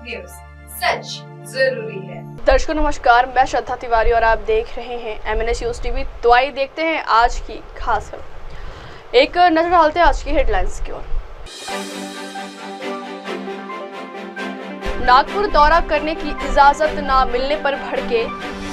News, सच जरूरी है। दर्शकों नमस्कार, मैं श्रद्धा तिवारी और आप देख रहे हैं MNS न्यूज टीवी। तो आइए देखते हैं आज की खास खबर। एक नजर डालते हैं आज की हेडलाइंस की ओर। नागपुर दौरा करने की इजाजत न मिलने पर भड़के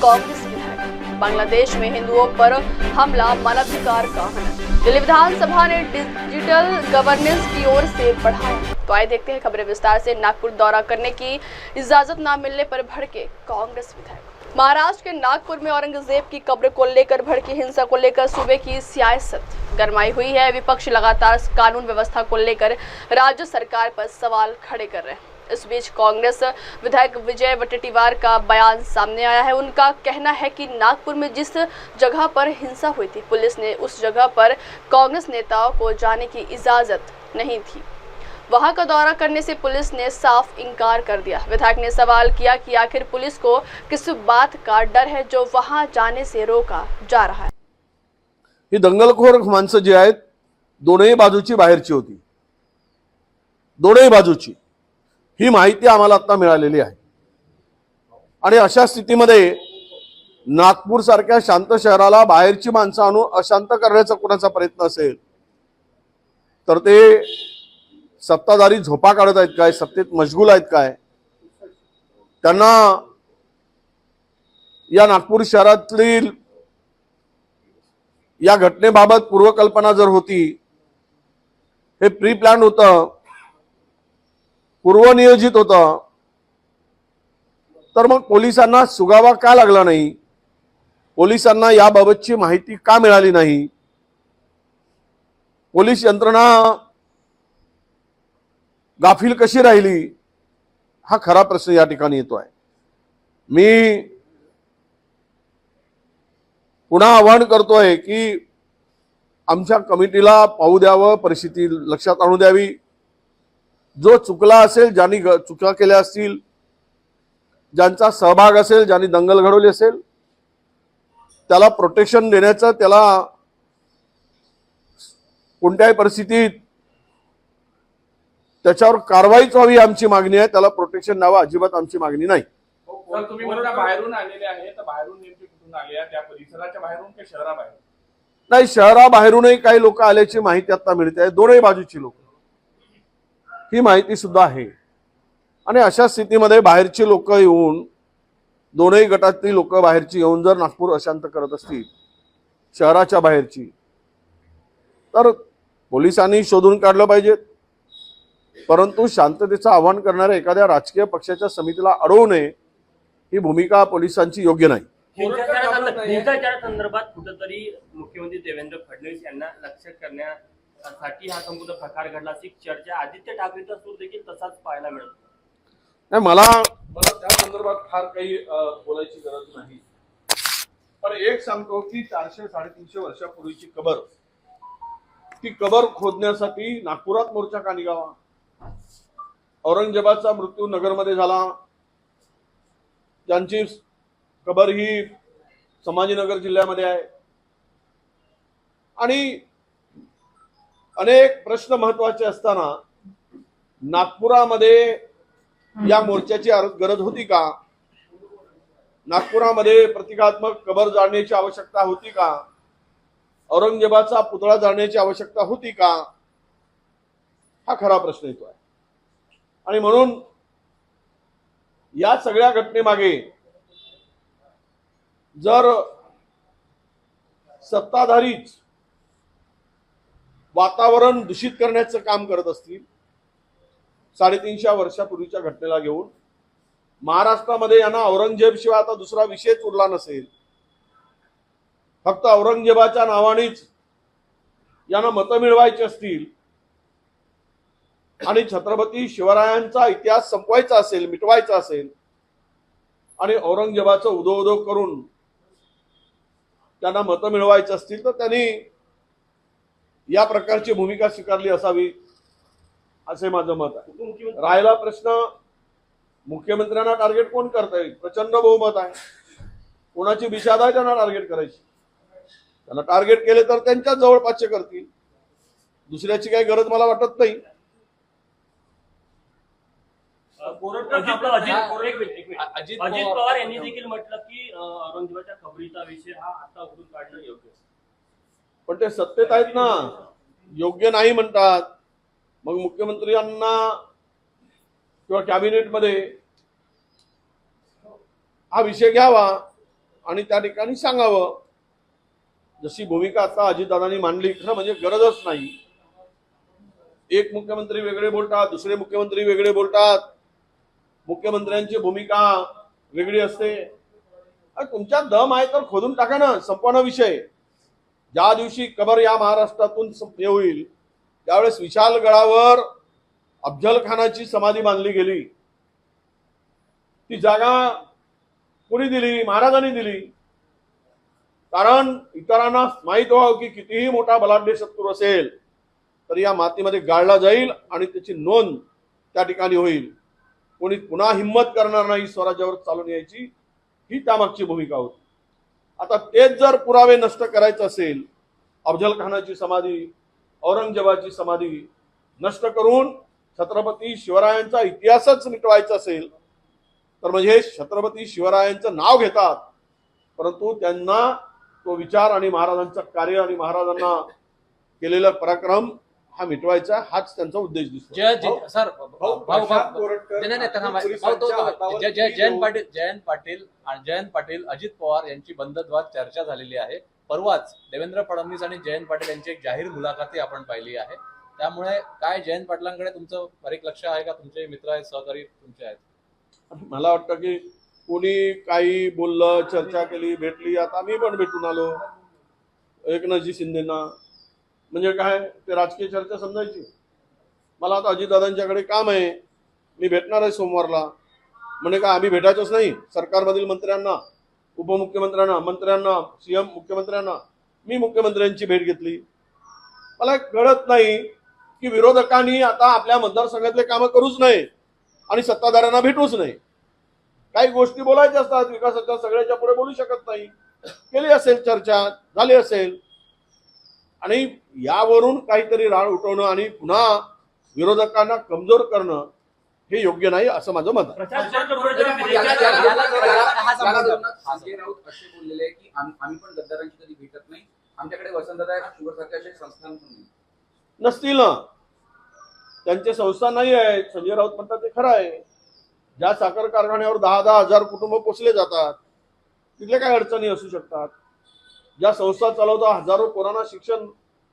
कांग्रेस विधायक। बांग्लादेश में हिंदुओं पर हमला मानवाधिकार का हनन। दिल्ली विधानसभा ने डिजिटल गवर्नेंस की ओर से बढ़ाया। तो आइए देखते हैं खबरें विस्तार से। नागपुर दौरा करने की इजाजत न मिलने पर भड़के कांग्रेस विधायक। महाराष्ट्र के नागपुर में औरंगजेब की कब्र को लेकर भड़की हिंसा को लेकर सूबे की सियासत गरमाई हुई है। विपक्ष लगातार कानून व्यवस्था को लेकर राज्य सरकार पर सवाल खड़े कर रहे हैं। इस बीच कांग्रेस विधायक विजय वटेटीवार का बयान सामने आया है। उनका कहना है कि नागपुर में जिस जगह पर हिंसा हुई थी, पुलिस ने उस जगह पर कांग्रेस नेताओं को जाने की इजाजत नहीं थी। वहां का दौरा करने से पुलिस ने साफ इनकार कर दिया। विधायक ने सवाल किया कि आखिर पुलिस को किस बात का डर है जो वहां जाने से रोका जा रहा है। ही दंगलखोर माणसं जी आहेत दोनही बाजूची बाहेरची होती, दोनही बाजूची ही माहिती आम्हाला आता मिळालेली आहे। आणि अशा स्थितीमध्ये नागपूर सारख्या शांत शहराला बाहेरची माणसं आणून अशांत करण्याचा कोणाचा प्रयत्न असेल तर ते सत्ताधारी झोपा काढत आहेत काय, सत्तेत मशगूल आहेत काय, त्यांना या नागपूर शहरातील या घटनेबाबत पूर्वकल्पना जर होती, हे प्री प्लॅन होतं, पूर्वनियोजित होतं, तर मग पोलिसांना सुगावा का लागला नाही, पोलिसांना याबाबतची माहिती का मिळाली नाही, पोलीस यंत्रणा गाफील कशी राहिली, हा खरा प्रश्न या ठिकाणी येतो आहे। मी पुन्हा आवाहन करतोय की आमच्या कमिटीला पाहू द्यावं, परिस्थिती लक्षात आणू द्यावी। जो चुकला असेल, ज्यांनी चुका केल्या असतील, ज्यांचा सहभाग असेल, ज्यांनी दंगल घडवली असेल, त्याला प्रोटेक्शन देण्याचं, त्याला कोणत्याही परिस्थितीत त्याच्यावर कारवाईच व्हावी आमची मागणी आहे। त्याला प्रोटेक्शन द्यावं अजिबात आमची मागणी नाही। सर, तुम्ही म्हणता बाहेरून आलेले आहे, तर बाहेरून नेमके कुठून आले आहेत? त्या परिसराच्या बाहेरून की शहराबाहेर? नाही, शहराबाहेरूनही काही लोक आल्याची माहिती आता मिळते आहे, दोनही बाजूची लोक, ही माहिती सुद्धा आहे। आणि अशा स्थितीमध्ये बाहेरची लोक येऊन, दोनही गटातली लोक बाहेरची येऊन जर नागपूर अशांत करत असतील, शहराच्या बाहेरची, तर पोलिसांनी शोधून काढलं पाहिजे। परंतु शांततेचं आवाहन करणाऱ्या एखाद्या राजकीय पक्षाच्या समितीला अडवू नये, ही भूमिका पोलिसांची योग्य नाही। हिंसाचारा संदर्भात कुठेतरी मुख्यमंत्री देवेंद्र फडणवीस यांना लक्ष करण्यासाठी हा संपूर्ण प्रकार घडला अशी चर्चा आदित्य ठाकरेचा सूर देखील तसाच पाहायला मिळतो। नाही, मला त्या संदर्भात फार काही बोलायची गरज नाही, पण एक सांगतो की 400-350 वर्षापूर्वीची कबर, ती कबर खोदण्यासाठी नागपुरात मोर्चा का निघावा? औरंगजेबाचा मृत्यू नगरमध्ये झाला, ज्यांची कबर ही संभाजीनगर जिल्ह्यामध्ये आहे, आणि अनेक प्रश्न महत्वाचे असताना नागपुरामध्ये या मोर्चाची गरज होती का? नागपुरामध्ये प्रतिकात्मक कबर जाळण्याची आवश्यकता होती का? औरंगजेबाचा पुतळा जाळण्याची आवश्यकता होती का? हा खरा प्रश्न येतो आहे। आणि म्हणून या सगळ्या घटनेमागे जर सत्ताधारीच वातावरण दूषित करण्याचं काम करत असतील, 350 वर्षापूर्वीच्या घटनेला घेऊन महाराष्ट्रामध्ये यांना औरंगजेब शिवाय आता दुसरा विषयच उरला नसेल, फक्त औरंगजेबाच्या नावानेच यांना मतं मिळवायची असतील आणि छत्रपती शिवरायांचा इतिहास संपवायचा असेल, मिटवायचा असेल, आणि औरंगजेबाचं उदो उदो करून त्यांना मतं मिळवायचं असतील, तर त्यांनी या प्रकारची भूमिका स्वीकारली असावी असे माझं मत आहे। राहिला प्रश्न मुख्यमंत्र्यांना टार्गेट कोण करतंय? प्रचंड बहुमत आहे, कोणाची विषाद आहे त्यांना टार्गेट करायची? त्यांना टार्गेट केले तर त्यांच्याच जवळपासचे करतील, दुसऱ्याची काही गरज मला वाटत नाही। अजित पवार यांनी देखील म्हटलं की औरंगजेबाच्या खबरीचा विषय हा आता उघडून काढणं योग्य, पण ते सत्तेत आहेत ना, योग्य नाही म्हणतात. मग मुख्यमंत्र्यांना किंवा कॅबिनेटमध्ये हा विषय घ्यावा आणि त्या ठिकाणी सांगावं. जशी भूमिका आता अजितदादांनी मांडली, खरं म्हणजे गरजच नाही. एक मुख्यमंत्री वेगळे बोलतात, दुसरे मुख्यमंत्री वेगळे बोलतात, मुख्यमंत्र्यांची भूमिका वेगळी असते. तुमच्या दम आहे तर खोदून टाका ना, संपवणं विषय. ज्या दिवशी कबर या महाराष्ट्रातून हे होईल त्यावेळेस विशालगडावर अफजल खानाची समाधी बांधली गेली. ती जागा कोणी दिली? महाराजांनी दिली. कारण इतरांना माहीत व्हावं की कितीही मोठा बलाढ्य शत्रू असेल तर या मातीमध्ये गाळला जाईल आणि त्याची नोंद त्या ठिकाणी होईल. कोणी पुन्हा हिंमत करणार नाही स्वराज्यावर चालून यायची, ही त्यामागची भूमिका होती. आता तेच जर पुरावे नष्ट करायचं असेल, अफजल खानाची समाधी, औरंगजेबाची समाधी नष्ट करून छत्रपती शिवरायांचा इतिहासच मिटवायचा असेल तर म्हणजे छत्रपती शिवरायांचं नाव घेतात परंतु त्यांना तो विचार आणि महाराजांचं कार्य आणि महाराजांना केलेला पराक्रम हा मिटवायचा, हाच त्यांचा उद्देश दिसतो. जयंत पाटील अजित पवार यांची बंदद्वार चर्चा झालेली आहे. परवाच देवेंद्र फडणवीस आणि जयंत पाटील यांची एक जाहीर मुलाखती आपण पाहिली आहे. त्यामुळे काय जयंत पाटलांकडे तुमचं बारीक लक्ष आहे का? तुमचे मित्र आहेत, सहकारी तुमचे आहेत? मला वाटतं की कोणी काही बोललं, चर्चा केली, भेटली. आता मी पण भेटून आलो एकनाथजी शिंदेना. म्हणजे काय, ते राजकीय चर्चा समजायची. मला आता अजितदादांच्याकडे काम आहे, मी भेटणार आहे सोमवारला. म्हणजे काय आम्ही भेटायचंच नाही सरकारमधील मंत्र्यांना, उपमुख्यमंत्र्यांना, मंत्र्यांना, सीएम, मुख्यमंत्र्यांना? मी मुख्यमंत्र्यांची भेट घेतली. मला कळत नाही की विरोधकांनी आता आपल्या मतदारसंघातले कामं करूच नये आणि सत्ताधाऱ्यांना भेटूच नाही. काही गोष्टी बोलायच्या असतात, विकासाच्या सगळ्याच्या पुढे बोलू शकत नाही. केली असेल चर्चा, झाली असेल, आणि यावरून काहीतरी राळ उठवणं आणि पुन्हा विरोधकांना कमजोर करणं हे योग्य नाही असं माझं मत आहे. संजय राऊत असे बोललेले की आम्ही पण गद्दारांची कधी भेटत नाही, आमच्याकडे वसंतदाय शुगर सारखे असे संस्थान पण नाही. नसतील ना, त्यांचे संस्थान नाही आहे. संजय राऊत म्हणतात ते खरं आहे. ज्या साखर कारखान्यावर 10,000 हजार कुटुंब पोचले जातात तिथले काय अडचणी असू शकतात. ज्या संस्था चालवता हजारो पोरांना शिक्षण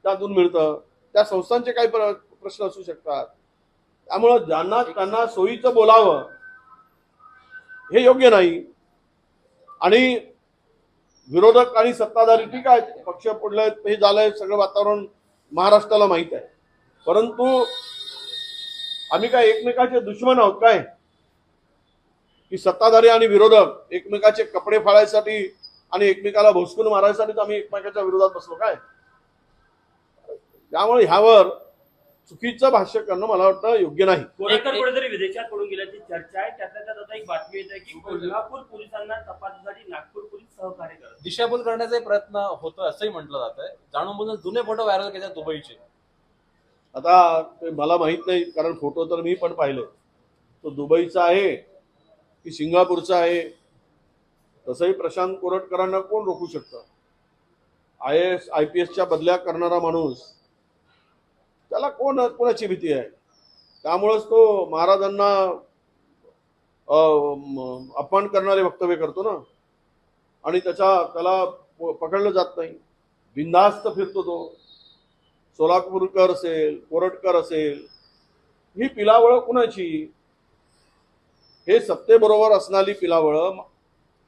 त्यातून मिळतं, त्या संस्थांचे काही प्रश्न असू शकतात. त्यामुळं ज्यांना त्यांना सोयीचं बोलावं हे योग्य नाही. आणि विरोधक आणि सत्ताधारी ठीक आहे, पक्ष पडले, हे झालंय, सगळं वातावरण महाराष्ट्राला माहित आहे. परंतु आम्ही काय एकमेकाचे दुश्मन आहोत काय? की सत्ताधारी आणि विरोधक एकमेकाचे कपडे फाळायसाठी आणि एकमेकाला भोसकून मारायसाठी आम्ही एकमेकाच्या विरोधात बसलो काय? त्यामुळे ह्यावर चुकीचं भाष्य करणं मला वाटतं योग्य नाही. कुठेतरी विदेशात पडून गेल्याची चर्चा आहे. त्यातल्या त्यात आता एक बातमी येत आहे की कोल्हापूर पोलिसांना तपासासाठी नागपूर पोलीस सहकार्य करतात. दिशाभूल करण्याचा प्रयत्न होतो असंही म्हटलं जात आहे. जाणून बुजून जुने फोटो व्हायरल केले दुबईचे. आता ते मला माहित नाही, कारण फोटो तर मी पण पाहिले. तो दुबईचा आहे की सिंगापूरचा आहे? तसंही प्रशांत कोरटकरांना कोण रोखू शकतं? IAS IPSच्या बदल्या करणारा माणूस, त्याला कोणाची भीती आहे? त्यामुळेच तो महाराजांना अपमान करणारे वक्तव्य करतो ना, आणि त्याला पकडलं जात नाही. बिनधास्त फिरतो तो. सोलापूरकर असेल, कोरटकर असेल, ही पिलावळ कुणाची? हे सत्तेबरोबर असणारी पिलावळ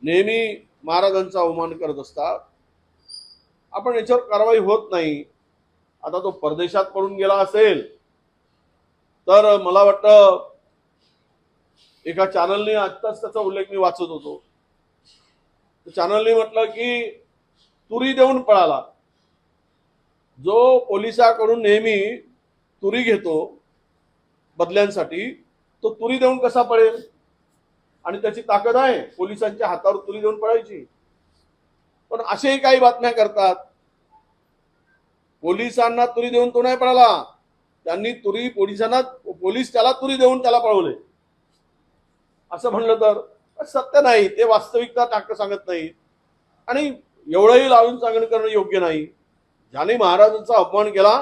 नेहमी महाराजांचा अवमान करत असतात. आपण याच्यावर कारवाई होत नाही. आता तो परदेशात पडून गेला असेल तर मला वाटतं एका चॅनलने आत्ताच त्याचा उल्लेख मी वाचत होतो. चॅनलने म्हटलं की तुरी देऊन पळाला. जो पोलिसाकडून नेहमी तुरी घेतो बदल्यांसाठी, तो तुरी देऊन कसा पळेल? आणि त्याची ताकद आहे पोलिसांच्या हातावर तुरी देऊन पळायची. पण असेही काही बातम्या करतात, पोलिसांना तुरी देऊन तो नाही पळाला, त्यांनी तुरी पोलिसांना, पोलीस त्याला तुरी देऊन त्याला पळवले. असं म्हणलं तर सत्य नाही, ते वास्तविकता सांगत नाही आणि एवढंही लावून सांगणं करणं योग्य नाही. ज्याने महाराजांचा अपमान केला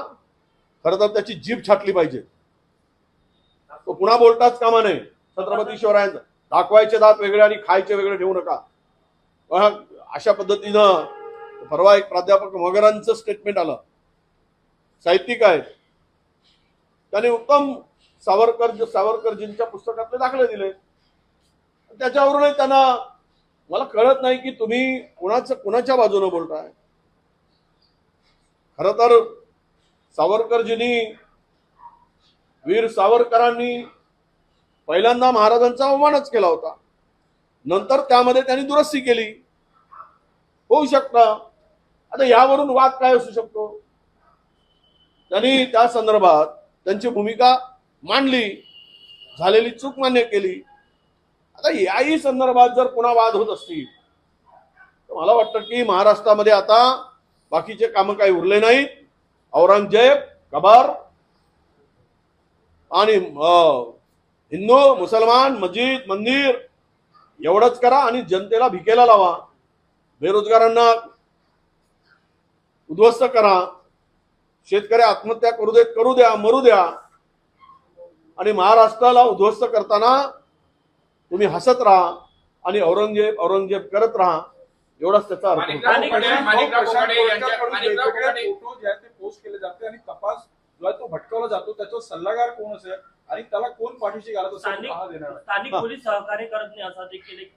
खरं तर त्याची जीभ छाटली पाहिजे. तो पुन्हा बोलताच कामा नये. छत्रपती शिवरायांचा दाखवायचे दात वेगळे आणि खायचे वेगळे ठेवू नका. अशा पद्धतीनं परवा एक प्राध्यापक मगरांचं स्टेटमेंट आलं, साहित्यिक आहेत, त्यांनी उत्तम सावरकरजींच्या पुस्तकातले दाखले दिले. त्याच्यावरूनही त्यांना मला कळत नाही की तुम्ही कुणाच्या बाजूने बोलताय. खरं तर सावरकरजींनी, वीर सावरकरांनी पहिल्यांदा महाराजांचा अवमानच केला होता, नंतर त्यामध्ये त्यांनी दुरुस्ती केली. होऊ शकतं. आता यावरून वाद काय असू शकतो. त्यांनी त्या संदर्भात त्यांची भूमिका मांडली, झालेली चूक मान्य केली. आता याही संदर्भात जर पुन्हा वाद होत असतील तर मला वाटतं की महाराष्ट्रामध्ये आता बाकीचे कामं काही उरले नाहीत. औरंगजेब, कबर आणि हिंदू मुसलमान मस्जिद मंदिर एवढंच करा आणि जनतेला भिकेला लावा, बेरोजगारांना उद्ध्वस्त करा, शेतकरी आत्महत्या करू द्या मरू द्या आणि महाराष्ट्राला उद्ध्वस्त करताना तुम्ही हसत राहा आणि औरंगजेब करत राहा. एवढाच त्याचा अर्थ फोटो जे आहेत ते पोस्ट केले जाते आणि तपास जो आहे तो भटकवला जातो. त्याचा सल्लागार कोण असेल आणि त्याला कोण पाठीशी घालत असेल स्थानिक पोलीस सहकार्य करत नाही असा देखील एक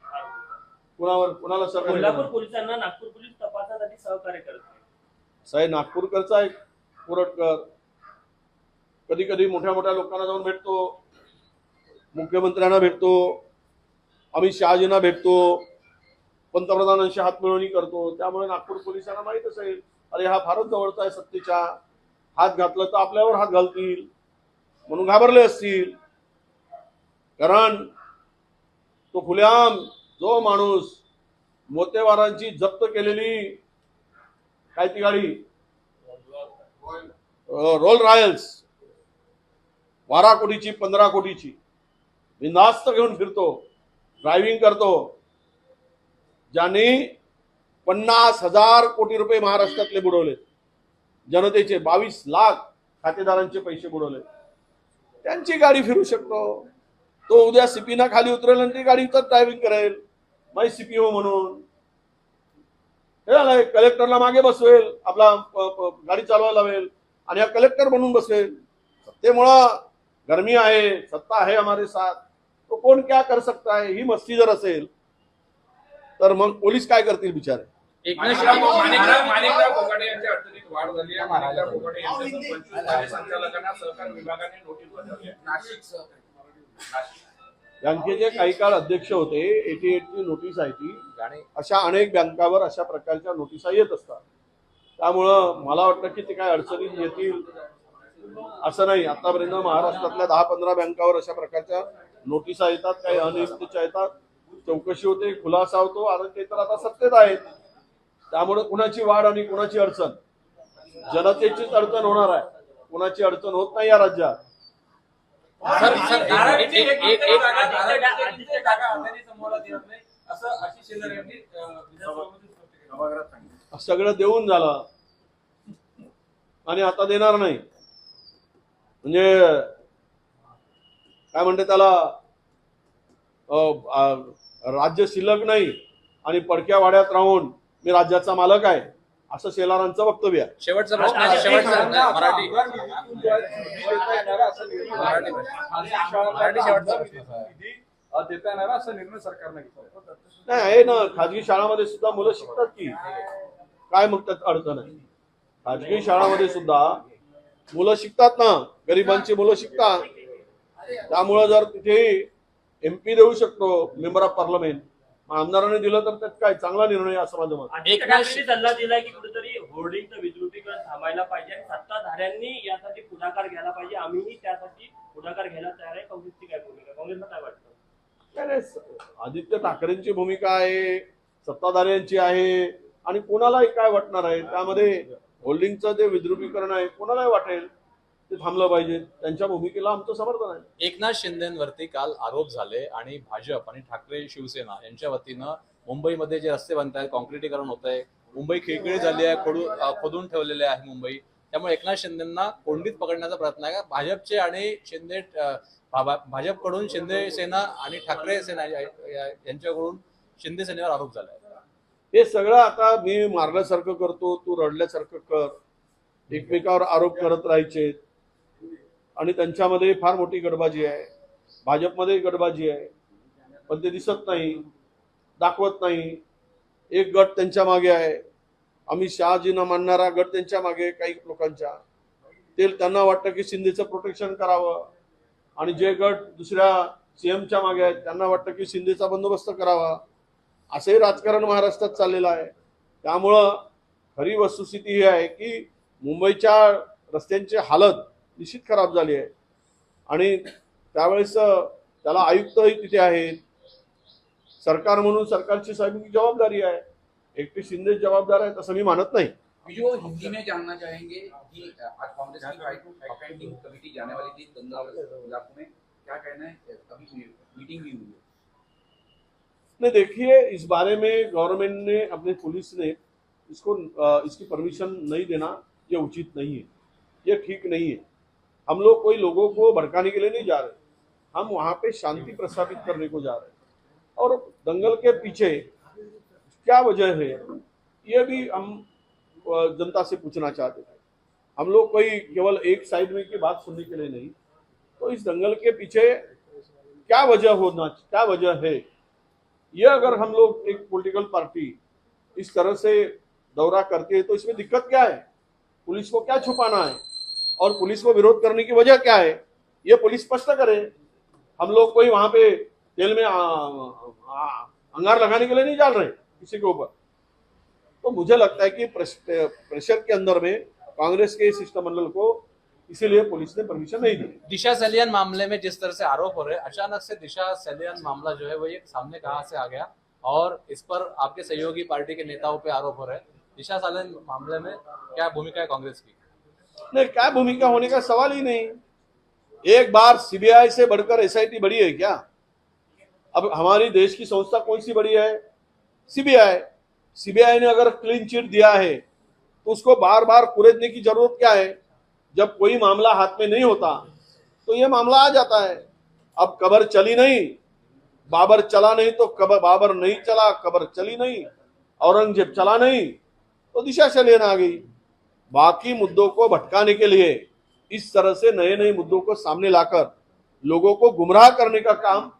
कुणाला कोल्हापूर पोलिसांना नागपूर पोलीस तपासासाठी सहकार्य करत नाही. साहेब नागपूरकरचा एक कोरटकर कधी कधी मोठ्या मोठ्या लोकांना जाऊन भेटतो, मुख्यमंत्र्यांना भेटतो, अमित शहाजींना भेटतो, पंतप्रधानांशी हातमिळवणी करतो. त्यामुळे नागपूर पोलिसांना माहित असेल अरे हा फारच जवळचा आहे सत्तेच्या, हात घातलं तर आपल्यावर हात घालतील म्हणून घाबरले असतील. कारण तो खुलेआम जो माणूस मोतेवारांची जप्त केलेली काय ती गाडी रोल रॉयल्स 12 कोटीची 15 कोटीची बिनधास्त घेऊन फिरतो, ड्रायव्हिंग करतो, ज्यांनी 50,000 कोटी रुपये महाराष्ट्रातले बुडवले, जनतेचे 22 लाख खातेदारांचे पैसे बुडवले, त्यांची गाडी फिरू शकतो. तो उद्या सीपीना खाली उतरेल आणि ती गाडी तर ड्रायव्हिंग करेल, माई सीपी हो म्हणून. हे कलेक्टरला मागे बसवेल, आपला गाडी चालवायला लावेल आणि हा कलेक्टर म्हणून बसवेल. सत्तेमुळं गरमी आहे, सत्ता आहे हमारे साथ, तो कोण क्या कर सकता है ही मस्ती जर असेल तर मग पोलीस काय करतील बिचारे. माणिकराव कोकाटे यांच्या अडचणीत वाढ झाली आहे. माणिकराव कोकाटे यांच्यासह 25 संचालकांना सहकार विभागाने नोटीस बजावली आहे. नाशिक बँकेचे काही काळ अध्यक्ष होते, 88 ची नोटीस आहे ती. अशा अनेक बँकावर अशा प्रकारच्या नोटिसा येत असतात. त्यामुळं मला वाटतं की ते काय अडचणीत येतील असं नाही. आतापर्यंत महाराष्ट्रातल्या 10-15 बँकावर अशा प्रकारच्या नोटिसा येतात, काही अनियमिततेच्या येतात, चौकशी होते, खुलासा होतो आणि ते तर आता सत्तेत आहेत. त्यामुळे कुणाची वाढ आणि कुणाची अडचण, जनतेचीच अडचण होणार आहे, कुणाची अडचण होत नाही या राज्यात. सगळं देऊन झालं आणि आता देणार नाही म्हणजे काय म्हणते त्याला, राज्य शिल्लक नाही आणि पडक्या वाड्यात राहून मी राज्याचा मालक आहे असं शेलारांचं वक्तव्य आहे. शेवटचा प्रश्न मराठी देता येणार असं निर्णय सरकारने घेतला नाही आहे ना. खाजगी शाळांमध्ये सुद्धा मुलं शिकतात की काय, मग त्यात अडचण आहे. खाजगी शाळांमध्ये सुद्धा मुलं शिकतात ना, गरिबांची मुलं शिकतात. त्यामुळं जर तिथे MP देऊ शकतो, मेंबर ऑफ पार्लमेंट, आमदारांनी दिलं तर त्यात काय चांगला निर्णय असं माझं मत. एकनाथजी सल्ला दिलाय की कुठेतरी होर्डिंगचं विद्रुपीकरण थांबायला पाहिजे आणि सत्ताधाऱ्यांनी यासाठी पुढाकार घ्यायला पाहिजे. आम्हीही त्यासाठी पुढाकार घ्यायला तयार आहे. काँग्रेसची काय भूमिका, काँग्रेसला काय वाटतं? आदित्य ठाकरेंची भूमिका आहे, सत्ताधाऱ्यांची आहे आणि कोणालाही काय वाटणार आहे त्यामध्ये. होल्डिंगचं जे विद्रुपीकरण आहे कोणालाही वाटेल. ते थांबलं पाहिजे. त्यांच्या भूमिकेला आमचं समर्थन आहे. एकनाथ शिंदेवरती काल आरोप झाले आणि भाजप आणि ठाकरे शिवसेना यांच्या वतीनं मुंबईमध्ये जे रस्ते बनत आहेत, कॉन्क्रिटीकरण होत आहे, मुंबई खिळखिळी झाली आहे, खोदून ठेवलेले आहे मुंबई. त्यामुळे एकनाथ शिंदेना कोंडीत पकडण्याचा प्रयत्न आहे. भाजपचे आणि शिंदे भाजपकडून शिंदे सेना आणि ठाकरे सेना यांच्याकडून शिंदे सेनेवर आरोप झाला आहे. हे सगळं आता मी मारल्यासारखं करतो, तू रडल्यासारखं कर, एकमेकावर आरोप करत राहायचे आणि त्यांच्यामध्ये फार मोठी गडबाजी आहे. भाजपमध्ये गडबाजी आहे, पण ते दिसत नाही, दाखवत नाही. एक गट त्यांच्या मागे आहे, अमित शहाजींना मानणारा गट त्यांच्या मागे, काही लोकांच्या ते त्यांना वाटतं की शिंदेचं प्रोटेक्शन करावं, आणि जे गट दुसऱ्या सीएमच्या मागे आहेत त्यांना वाटतं की शिंदेचा बंदोबस्त करावा. असंही राजकारण महाराष्ट्रात चाललेलं आहे. त्यामुळं खरी वस्तुस्थिती ही आहे की मुंबईच्या रस्त्यांची हालत निश्चित खराब झाली आहे आणि त्यावेळेस त्याला आयुक्तही तिथे आहेत. सरकार म्हणून सरकारची सगळी जबाबदारी आहे, एकटे शिंदे जबाबदार आहेत असं मी मानत नाही. जो हिंदी में जानना चाहेंगे कि आज कांग्रेस की अपॉइंटिंग कमेटी जाने वाली थी दंगल इलाकों में, क्या कहना है? अभी मीटिंग भी हुई है. नहीं, देखिए इस बारे में गवर्नमेंट ने अपने पुलिस ने इसको इसकी परमिशन नहीं देना ये उचित नहीं है, ये ठीक नहीं है. हम लोग कोई लोगों को भड़काने के लिए नहीं जा रहे, हम वहाँ पे शांति प्रस्थापित करने को जा रहे हैं. और दंगल के पीछे क्या वजह है ये भी हम जनता से पूछना चाहते थे. हम लोग कोई केवल एक साइड में की बात सुनने के लिए नहीं, तो इस दंगल के पीछे क्या वजह है, ये अगर हम लोग एक पॉलिटिकल पार्टी इस तरह से दौरा करती है तो इसमें दिक्कत क्या है, पुलिस को क्या छुपाना है और पुलिस को विरोध करने की वजह क्या है, ये पुलिस स्पष्ट करे. हम लोग कोई वहां पे जेल में अंगार लगाने के लिए नहीं डाल रहे किसी के ऊपर. तो मुझे लगता है कि प्रेशर के अंदर में कांग्रेस के शिष्टमंडल को इसीलिए पुलिस ने परमिशन नहीं दी. दिशा सलियान मामले में जिस तरह से आरोप हो रहे हैं, अचानक से दिशा सलियान मामला जो है वो ये सामने कहां से आ गया और इस पर आपके सहयोगी पार्टी के नेताओं पे आरोप हो रहे हैं. दिशा सलियान मामले में क्या भूमिका है कांग्रेस की? नहीं, क्या भूमिका होने का सवाल ही नहीं. एक बार सीबीआई से बढ़कर एसआईटी बड़ी है क्या? अब हमारी देश की संस्था कौन सी बड़ी है? सीबीआई. सीबीआई ने अगर क्लीन चिट दिया है तो उसको बार बार कुरेदने की जरूरत क्या है? जब कोई मामला हाथ में नहीं होता तो ये मामला आ जाता है. अब कबर चली नहीं, बाबर चला नहीं तो बाबर नहीं चला, कबर चली नहीं, औरंगजेब चला नहीं तो दिशा सलियान आ गई. बाकी मुद्दों को भटकाने के लिए इस तरह से नए नए मुद्दों को सामने लाकर लोगों को गुमराह करने का काम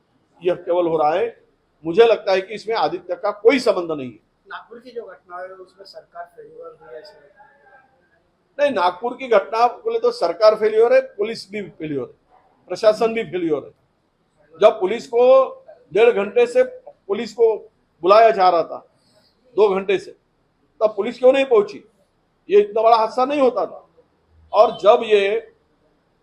यह केवल हो रहा है. मुझे लगता है कि इसमें आदित्य का कोई संबंध नहीं है. नागपुर की जो घटना है उसमें सरकार फेल्योर हुई है. नहीं, नागपुर की घटना बोले तो सरकार फेल्योर है, पुलिस भी फेल्योर है, प्रशासन भी फेल्योर है. जब पुलिस को 1.5 घंटे से पुलिस को बुलाया जा रहा था, 2 घंटे से, तब पुलिस क्यों नहीं पहुंची? ये इतना बड़ा हादसा नहीं होता था. और जब ये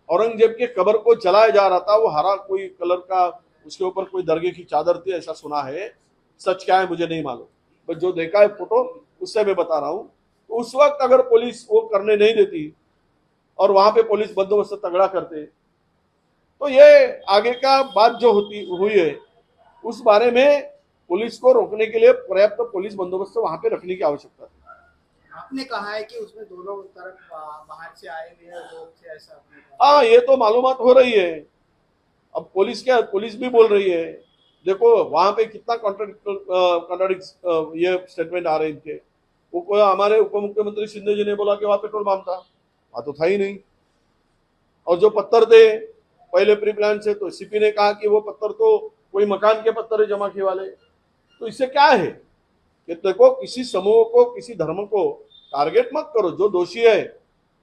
औरंगजेब के कब्र को जलाया जा रहा था, वो हरा कोई कलर का, उसके ऊपर कोई दरगे की चादर थी ऐसा सुना है. सच क्या है मुझे नहीं मालूम, पर जो देखा है फोटो उससे मैं बता रहा हूं. तो उस वक्त अगर पुलिस वो करने नहीं देती और वहां पे पुलिस बंदोबस्त तगड़ा करते तो ये आगे का बात जो हुई है उस बारे में पुलिस को रोकने के लिए पर्याप्त पुलिस बंदोबस्त वहां पे रखने की आवश्यकता है. आपने कहा है कि उसमें दोनों तरफ बाहर से आए हुए हैं लोग थे, ऐसा. हाँ, ये तो मालूमात हो रही है. अब पुलिस भी बोल रही है. देखो वहां पे कितना कॉन्ट्राडिक्ट ये स्टेटमेंट आ रहे हैं इनके. हमारे उप मुख्यमंत्री शिंदे जी ने बोला कि वहां पेट्रोल पंप था, वहां तो था ही नहीं. और जो पत्थर थे पहले प्री प्लान से, तो सीपी ने कहा कि वो पत्थर तो कोई मकान के पत्थर है जमा किए वाले. तो इससे क्या है कि देखो, किसी समूह को, किसी धर्म को टारगेट मत करो. जो दोषी है,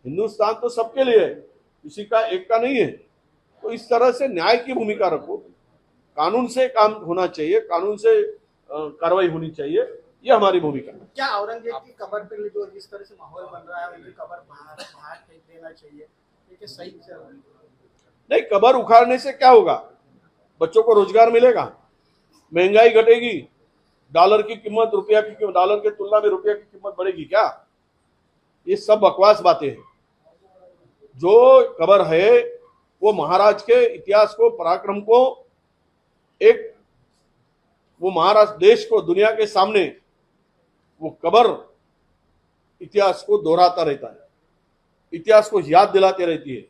हिंदुस्तान तो सबके लिए है, किसी का एक का नहीं है. तो इस तरह से न्याय की भूमिका रखो, कानून से काम होना चाहिए, कानून से कार्रवाई होनी चाहिए, ये हमारी भूमिका है. क्या औरंगजेब की कब्र पे जो जिस तरह से माहौल बन रहा है, उनकी कब्र बाहर फेंक देना चाहिए, ये सही से? नहीं, कब्र उखाड़ने से क्या होगा? बच्चों को रोजगार मिलेगा, महंगाई घटेगी, डॉलर की कीमत, डॉलर की तुलना में रुपया की कीमत बढ़ेगी क्या? ये सब बकवास बातें हैं. जो कबर है वो महाराज के इतिहास को, पराक्रम को, एक वो महाराष्ट्र देश को दुनिया के सामने वो कबर इतिहास को दोहराता रहता है, इतिहास को याद दिलाते रहती है।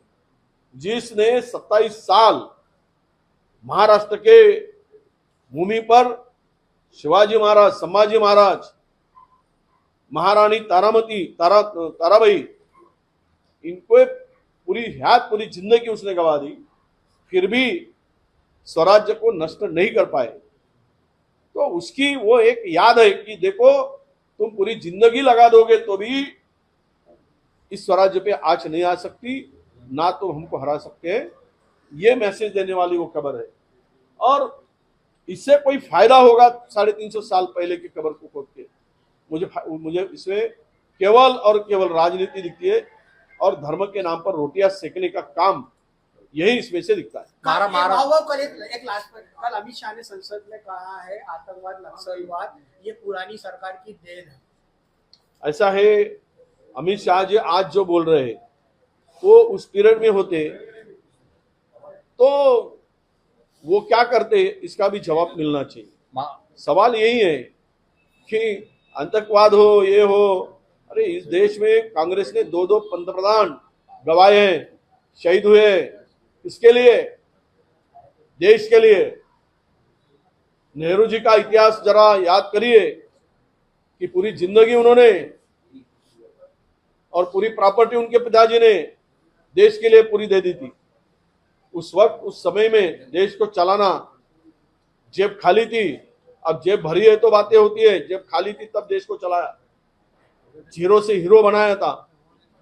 जिसने 27 साल महाराष्ट्र के भूमि पर शिवाजी महाराज, संभाजी महाराज, महारानी ताराबाई, इनको पूरी जिंदगी उसने गवा दी, फिर भी स्वराज्य को नष्ट नहीं कर पाए। तो उसकी वो एक याद है कि देखो तुम पूरी जिंदगी लगा दोगे तो भी इस स्वराज्य पे आंच नहीं आ सकती, ना तो हमको हरा सकते हैं। ये मैसेज देने वाली वो कबर है। और इससे कोई फायदा होगा 350 साल पहले की कबर को खोद के, मुझे इसमें केवल और केवल राजनीति दिखती है और धर्म के नाम पर रोटियां सेकने का काम यही इसमें से दिखता है। एक लास्ट पर कल अमित शाह ने संसद में कहा है आतंकवाद, नक्सलवाद ये पुरानी सरकार की देन है। ऐसा है, अमित शाह जी आज जो बोल रहे हैं वो उस पीरियड में होते तो वो क्या करते, इसका भी जवाब मिलना चाहिए। सवाल यही है कि आतंकवाद हो, ये हो, अरे इस देश में कांग्रेस ने 2 पंतप्रधान गवाए हैं, शहीद हुए, इसके लिए, देश के लिए। नेहरू जी का इतिहास जरा याद करिए कि पूरी जिंदगी उन्होंने और पूरी प्रॉपर्टी उनके पिताजी ने देश के लिए पूरी दे दी थी। उस वक्त, उस समय में देश को चलाना, जेब खाली थी, अब जेब भरी है तो बातें होती है, जेब खाली थी तब देश को चलाया, झिरो से हीरो बनाया था।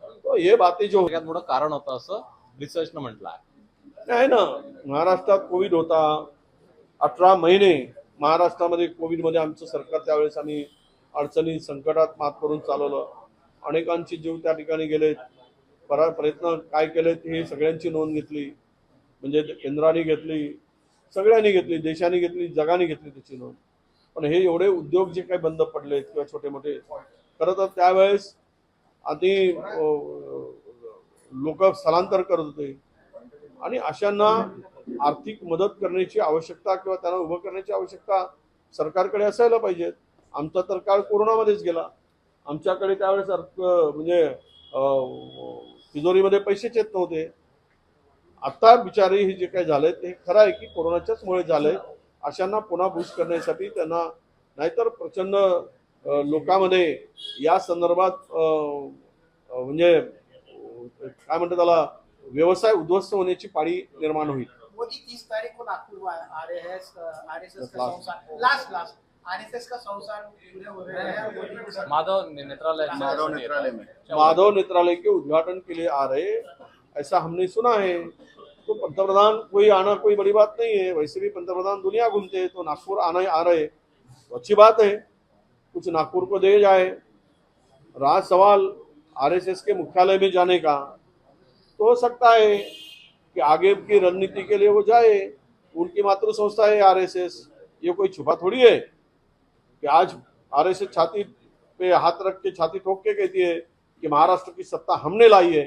तो ये बातें जो सगळ्यात मोठं कारण होतं असं रिसर्चनं म्हटलं आहे। आहे ना, महाराष्ट्रात कोविड होता, 18 महिने महाराष्ट्रामध्ये कोविडमध्ये आमचं सरकार, त्यावेळेस आम्ही अडचणी संकटात मात करून चालवलं। अनेकांचे जीव त्या ठिकाणी गेले, प्रयत्न काय केले हे सगळ्यांची नोंद घेतली, म्हणजे केंद्राने घेतली, सगळ्यांनी घेतली, देशाने घेतली, जगाने घेतली त्याची नोंद। पण हे एवढे उद्योग जे काही बंद पडले किंवा छोटे मोठे, खरं तर त्यावेळेस आधी लोक स्थलांतर करत होते आणि अशांना आर्थिक मदत करण्याची आवश्यकता किंवा त्यांना उभं करण्याची आवश्यकता सरकारकडे असायला पाहिजे। आमचा तर काळ कोरोनामध्येच गेला, आमच्याकडे त्यावेळेस म्हणजे तिजोरीमध्ये पैसेच येत नव्हते। आता बिचारी हे जे काही झालंय ते खरं आहे की कोरोनाच्याच मुळे झालंय। अशांना पुन्हा बूस्ट करण्यासाठी त्यांना, नाहीतर प्रचंड लोकांमध्ये या संदर्भात म्हणजे काय म्हणतात त्याला, व्यवसाय उद्ध्वस्त होण्याची पाळी निर्माण होईल। मोदी 30 तारीख को नागपुर में आरएसएस का संसार लास्ट आरएसएस का संसार पूरे हो रहे हैं। माधव नेत्रालय के उद्घाटन के लिए आ रहे, ऐसा हमने सुना है। तो पंतप्रधान कोई आना कोई बड़ी बात नहीं है, वैसे भी पंतप्रधान दुनिया घूमते हैं, तो नागपुर आ रहे तो अच्छी बात है, कुछ नागपुर को दे जाए। रहा सवाल आरएसएस के मुख्यालय में जाने का, तो हो सकता है कि आगे की रणनीति के लिए वो जाए, उनकी मातृ संस्था है आरएसएस, ये कोई छुपा थोड़ी है कि आज आरएसएस छाती पे हाथ रख के, छाती ठोक के कहती है कि महाराष्ट्र की सत्ता हमने लाई है,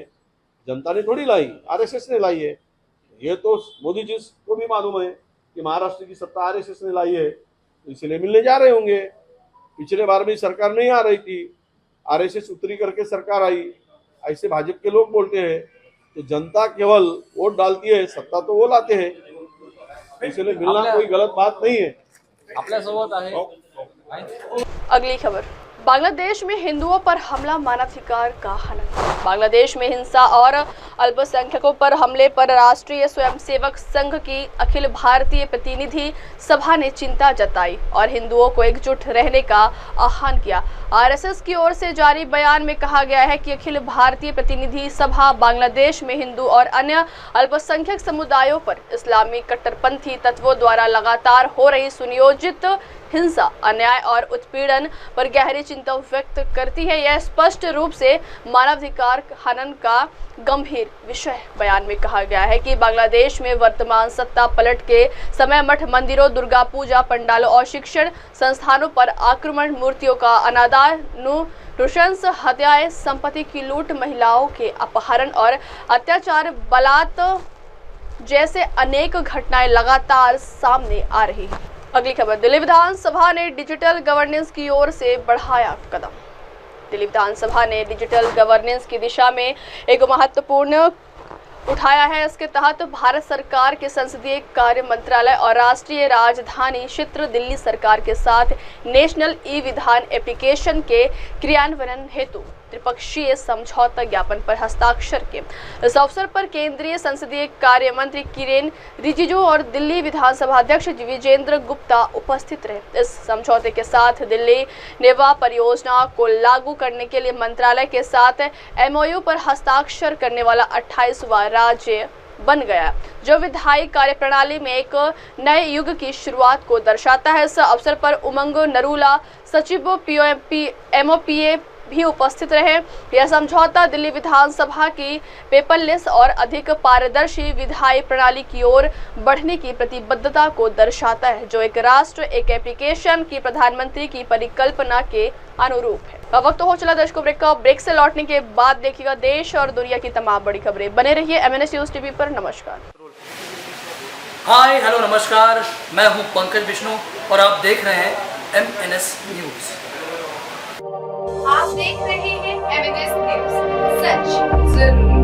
जनता ने थोड़ी लाई, आरएसएस ने लाई है। ये तो मोदी जी को भी मालूम है कि महाराष्ट्र की सत्ता आरएसएस ने लाई है, इसलिए मिलने जा रहे होंगे। पिछले बार भी सरकार नहीं आ रही थी, आरएसएस उतरी करके सरकार आई, ऐसे भाजपा के लोग बोलते हैं। तो जनता केवल वोट डालती है, सत्ता तो वो लाते हैं, इसलिए मिलना कोई गलत बात नहीं है। आपल्यासोबत आहे अगली खबर, बांग्लादेश में हिंदुओं पर हमला मानवाधिकार का हनन। बांग्लादेश में हिंसा और अल्पसंख्यकों पर हमले पर राष्ट्रीय स्वयंसेवक संघ की अखिल भारतीय प्रतिनिधि सभा ने चिंता जताई और हिंदुओं को एकजुट रहने का आह्वान किया। आरएसएस की ओर से जारी बयान में कहा गया है कि अखिल भारतीय प्रतिनिधि सभा बांग्लादेश में हिंदू और अन्य अल्पसंख्यक समुदायों पर इस्लामी कट्टरपंथी तत्वों द्वारा लगातार हो रही सुनियोजित हिंसा, अन्याय और उत्पीड़न पर गहरी चिंता व्यक्त करती है। यह स्पष्ट रूप से मानवाधिकार हनन का गंभीर विषय। बयान में कहा गया है कि बांग्लादेश में वर्तमान सत्ता पलट के समय मठ मंदिरों, दुर्गा पूजा पंडालों और शिक्षण संस्थानों पर आक्रमण, मूर्तियों का अनादर, नृशंस हत्याएं, संपत्ति की लूट, महिलाओं के अपहरण और अत्याचार, बलात्कार जैसे अनेक घटनाएं लगातार सामने आ रही हैं। अगली खबर, दिल्ली विधानसभा ने डिजिटल गवर्नेंस की ओर से बढ़ाया कदम। दिल्ली विधानसभा ने डिजिटल गवर्नेंस की दिशा में एक महत्वपूर्ण उठाया है। इसके तहत भारत सरकार के संसदीय कार्य मंत्रालय और राष्ट्रीय राजधानी क्षेत्र दिल्ली सरकार के साथ नेशनल ई विधान एप्लीकेशन के क्रियान्वयन हेतु त्रिपक्षीय समझौता ज्ञापन पर हस्ताक्षर किए। इस अवसर पर केंद्रीय संसदीय कार्य मंत्री किरेन रिजिजू और दिल्ली विधानसभा अध्यक्ष विजेंद्र गुप्ता उपस्थित रहे। इस समझौते के साथ दिल्ली नेवा परियोजना को लागू करने के लिए मंत्रालय के साथ एमओयू पर हस्ताक्षर करने वाला 28वां राज्य बन गया, जो विधायी कार्य प्रणाली में एक नए युग की शुरुआत को दर्शाता है। इस अवसर पर उमंग नरूला, सचिव एमओपीए भी उपस्थित रहे। यह समझौता दिल्ली विधानसभा की पेपरलेस और अधिक पारदर्शी विधायी प्रणाली की ओर बढ़ने की प्रतिबद्धता को दर्शाता है, जो एक राष्ट्र एक एप्लीकेशन की प्रधानमंत्री की परिकल्पना के अनुरूप है। अब वक्त हो चला दर्शकों ब्रेक का। ब्रेक से लौटने के बाद देखिएगा देश और दुनिया की तमाम बड़ी खबरें। बने रहिए MNS न्यूज टीवी पर। नमस्कार। हाय हेलो नमस्कार, मैं हूं पंकज विष्णु और आप देख रहे हैं MNS न्यूज। आप देख रहे हैं MNS न्यूज, सच जरूरी।